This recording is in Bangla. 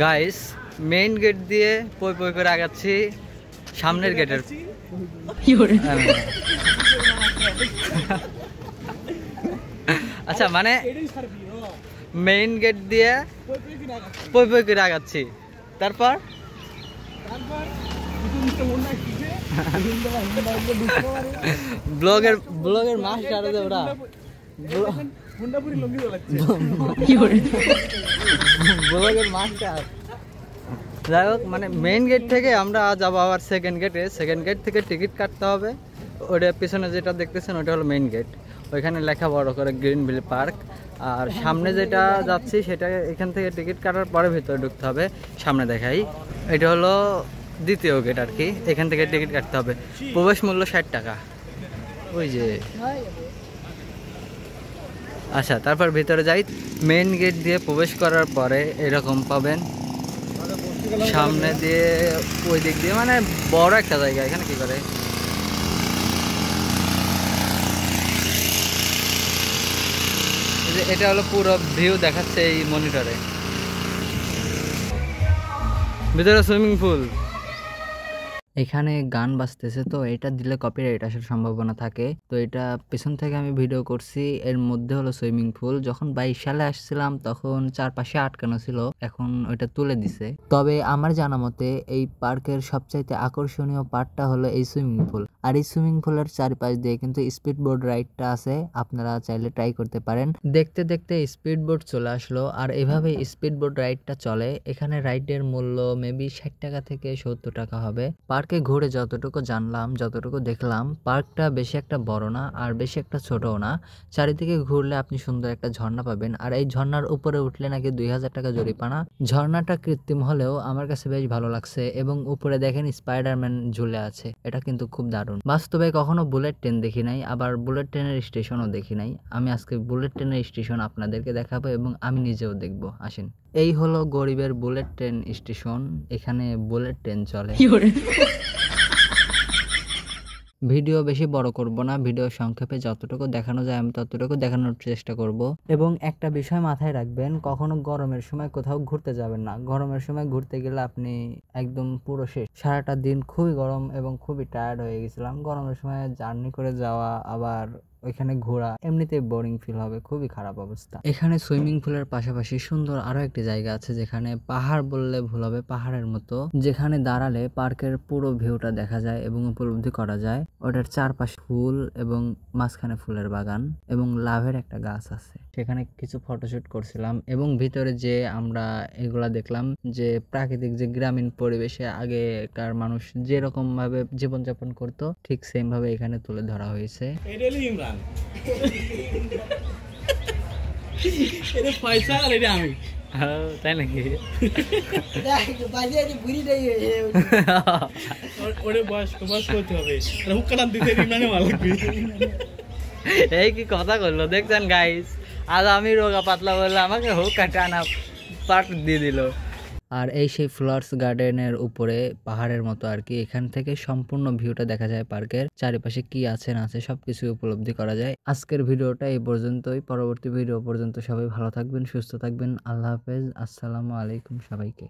গাইস মেইন গেট দিয়ে পই পই করে আগাচ্ছি সামনের গেটের। আচ্ছা মানে মেইন গেট দিয়ে পই পই করে আগাচ্ছি, তারপর ব্লগের ব্লগের মাস্টার আছে ওরা, ব্লগের মাস্টার। যাই হোক মানে মেইন গেট থেকে আমরা যাবো আবার সেকেন্ড গেটে। সেকেন্ড গেট থেকে টিকিট কাটতে হবে। ওটা পিছনে যেটা দেখতেছেন ওটা হলো মেইন গেট, ওইখানে লেখা বড় করে গ্রিনভিল পার্ক। আর সামনে যেটা যাচ্ছি সেটা এখান থেকে টিকিট কাটার পরে ভিতরে ঢুকতে হবে। সামনে দেখাই, এটা হলো দ্বিতীয় গেট আর কি, এখান থেকে টিকিট কাটতে হবে। প্রবেশ মূল্য 60 টাকা। ওই যে আচ্ছা, তারপর ভিতরে যাই। মেইন গেট দিয়ে প্রবেশ করার পরে এরকম পাবেন, সামনে দিয়ে ওই দিক দিয়ে মানে বড় একটা জায়গা। এখানে কি করে এটা হলো পুরো ভিউ দেখাচ্ছে এই মনিটরে। ভিতরে সুইমিং পুল, এখানে গান বাজতেছে তো এটা দিলে কপিরাইট আসার সম্ভাবনা থাকে, তো এটা পেছন থেকে আমি ভিডিও করছি। এর মধ্যে হলো সুইমিং পুল। যখন 22 সালে আসছিলাম তখন চারপাশে আটকানো ছিল, এখন ওইটা তুলে দিছে। তবে আমার জানা মতে এই পার্কের সবচাইতে আকর্ষণীয় পার্টটা হলো এই সুইমিং পুল। আর এই সুইমিং পুলের চারপাশ দিয়ে কিন্তু স্পিড বোট রাইডটা আছে, আপনারা চাইলে ট্রাই করতে পারেন। দেখতে দেখতে স্পিড বোট চলে আসলো, আর এভাবে স্পিড বোট রাইডটা চলে। এখানে রাইডের মূল্য মেবি 60 টাকা থেকে 70 টাকা হবে। পার্কে ঘুরে যতটুকু জানলাম, যতটুকু দেখলাম, পার্কটা বেশি একটা বড় না আর বেশি একটা ছোটও না। চারিদিকে ঘুরলে আপনি সুন্দর একটা ঝর্ণা পাবেন, আর এই ঝর্ণার উপরে উঠলে নাকি 2000 টাকা জরিমানা। ঝর্ণাটা কৃত্রিম হলেও আমার কাছে বেশ ভালো লাগছে, এবং উপরে দেখেন স্পাইডারম্যান ঝুলে আছে, এটা কিন্তু খুব দারুণ। বাস্তবে কখনো বুলেট ট্রেন দেখি নাই, আবার বুলেট ট্রেনের স্টেশনও দেখি নাই। আমি আজকে বুলেট ট্রেনের স্টেশন আপনাদেরকে দেখাবো এবং আমি নিজেও দেখবো, আসেন। এই হলো গরিবের বুলেট ট্রেন স্টেশন, এখানে বুলেট ট্রেন চলে। ভিডিও বেশি বড় করব না, ভিডিও সংক্ষেপে যতটুকু দেখানো যায় আমি ততটুকু দেখানোর চেষ্টা করব। এবং একটা বিষয় মাথায় রাখবেন, কখনো গরমের সময় কোথাও ঘুরতে যাবেন না। গরমের সময় ঘুরতে গেলে আপনি একদম পুরো শেষ। সারাটা দিন খুবই গরম এবং খুবই টায়ার্ড হয়ে গেছিলাম। গরমের সময় জার্নি করে যাওয়া আবার ওইখানে ঘোরা এমনিতেই বোরিং ফিল হবে, খুবই খারাপ অবস্থা। এখানে সুইমিং পুলের পাশাপাশি সুন্দর আরো একটি জায়গা আছে, যেখানে পাহাড় বললে ভুল হবে, পাহাড়ের মতো, যেখানে দাঁড়ালে পার্কের পুরো ভিউটা দেখা যায় এবং উপলব্ধি করা যায়। ওটার চারপাশে ফুল এবং মাঝখানে ফুলের বাগান এবং লাভের একটা গাছ আছে। সেখানে কিছু ফটোশুট করছিলাম এবং ভিতরে যে আমরা এগুলা দেখলাম যে প্রাকৃতিক যে গ্রামীণ পরিবেশে আগেকার মানুষ যেরকম ভাবে জীবনযাপন করতো ঠিক সেম ভাবে এখানে তুলে ধরা হয়েছে। তাই নাকি? এই কি কথা করলো দেখছেন গাইস, আজ আমি রোগা পাতলা বললে আমাকে হুক্কা টানা পার্ট দিয়ে দিল। আর এই সেই ফ্লাওয়ার্স গার্ডেনের উপরে পাহাড়ের মতো আর কি, এখান থেকে সম্পূর্ণ ভিউটা দেখা যায়, পার্কের চারিপাশে কি আছে না আছে সবকিছু উপলব্ধি করা যায়। আজকের ভিডিওটা এই পর্যন্তই, পরবর্তী ভিডিও পর্যন্ত সবাই ভালো থাকবেন, সুস্থ থাকবেন। আল্লাহ হাফেজ, আসসালামু আলাইকুম সবাইকে।